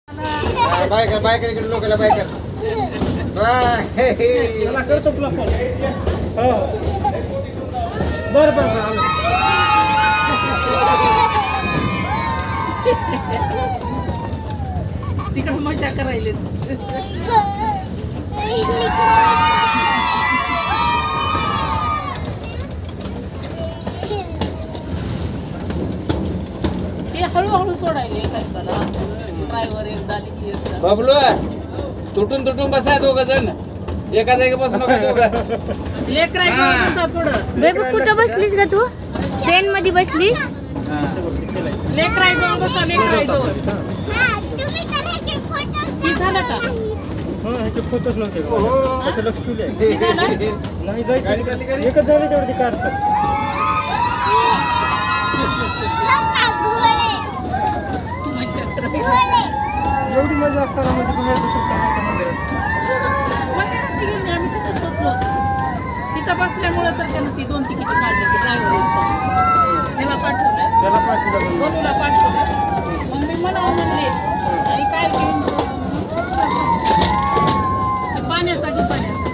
Bye कर इकडे लोकांना बाय कर. त्याला करतो तुला फोन. हो बरं बरं तिकडे मजा करायला ते हळूहळू सोडायला एखाद्याला ड्रायव्हर एकदा बबलू तुटून बसाय दोघं जण एका जागी बसू नका दोघं. लेकरायचं थोडं बेबी कुठं बसलीस ग तू? ट्रेन मध्ये बसलीस? लेकरायजवळ बसा लेकरायजवळ ती झालं का? ह्याचे फोटोच नव्हते त्याचं लक्ष ठेवले ती झालं? नाही जायचं एकच झालं तेवढी कारचं. एवढी मजा असताना म्हणजे बाहेर बसून काय मंदिरात ती गेली, आम्ही तिथंच बसलो होतो. तिथं बसल्यामुळं तर त्यानं ती 2 तिकीट काढली की ड्रायव्हर त्याला पाठवलं त्याला पाठवलं गोलूला पाठवलं. मग मी म्हणावं म्हणले आणि काय घेऊन ते पाण्याचा घे पाण्याचा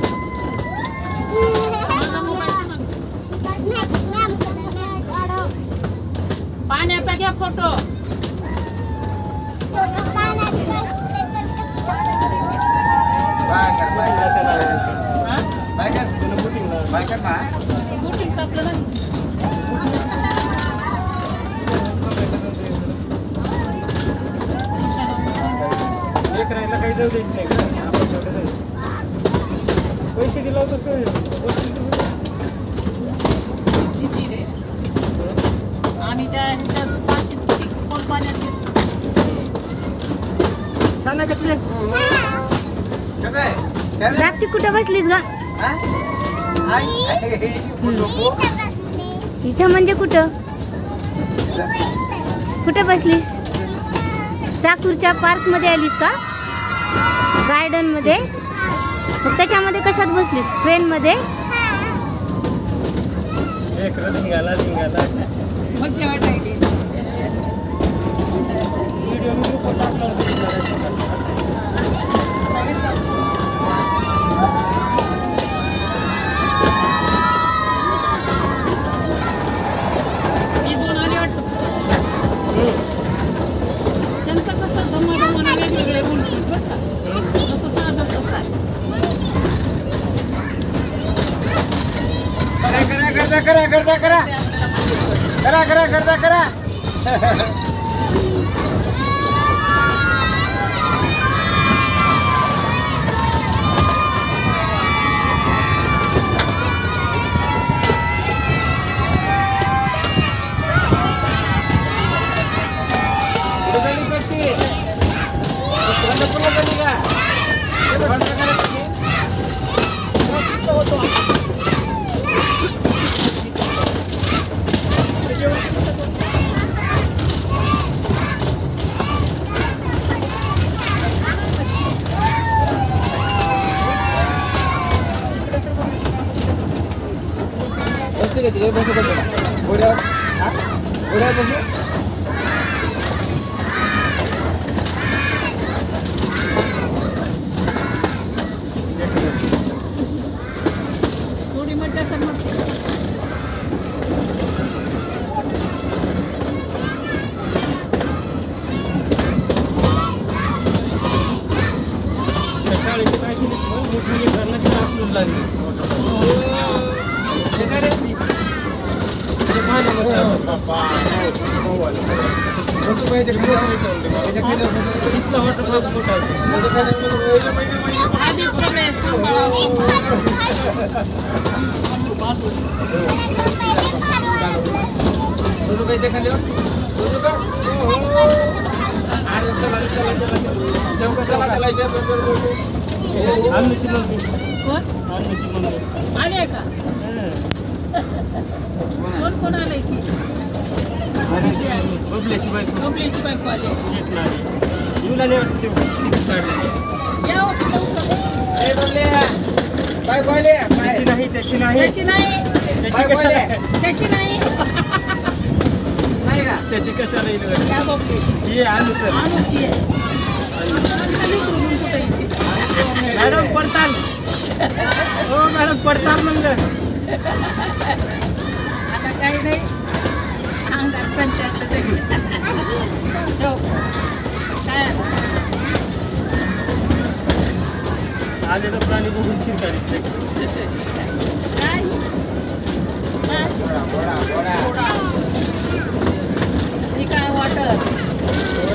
माझा मोबाईल पाण्याचा घ्या फोटो. बाय कर ना. बोटिंगचं आपलं नाही. एक राहायला काही जाऊ द्यायचं नाही का आपण तेवढं जायचं. पैसे दिला होता सर किती रे? आम्ही त्या पाचशे कोण पाण्यात घेतो. छान आहे का तुझे कसं आहे प्राप्ती कुठं बसलीस ग? इथं म्हणजे कुठं बसलीस? चाकूरच्या पार्क मध्ये आलीस का? गार्डन मध्ये? मग त्याच्यामध्ये कशात बसलीस? ट्रेन मध्ये? एक निघाला मजा वाटायली. व्हिडिओ मी ग्रुपवर टाकला होता. त्यांचं कसं धमाधमाने वेगवेगळे गुण बरं का जसं साधं तसं आहे. करा. थोडी मजा कर म्हणते. शाळेची काय केली मोठी घरनं तिला आपलं लागली आधीच सगळे सांभाळावं. अन्नची मम्मी कोण आले का? कोण आलंय की? बबल्याची बायको कपड्याची बायको आली. येऊन आले वाटतं तेव्हा तिकीट काढलं. या हो, लवकर. त्याची नाही त्याची नाही त्याची कशाला त्याची नाही त्याची कशाला येईल या बघली ये आणू चल आणूची आहे. पडतात म्हणलं. आता काही नाही अंगात संचारलं त्यांच्या. ठेव. काय आता? आलेलं प्राणी बघून चिरकारीत नाही. काय? काय? घोडा घोडा घोडा हे काय वाटत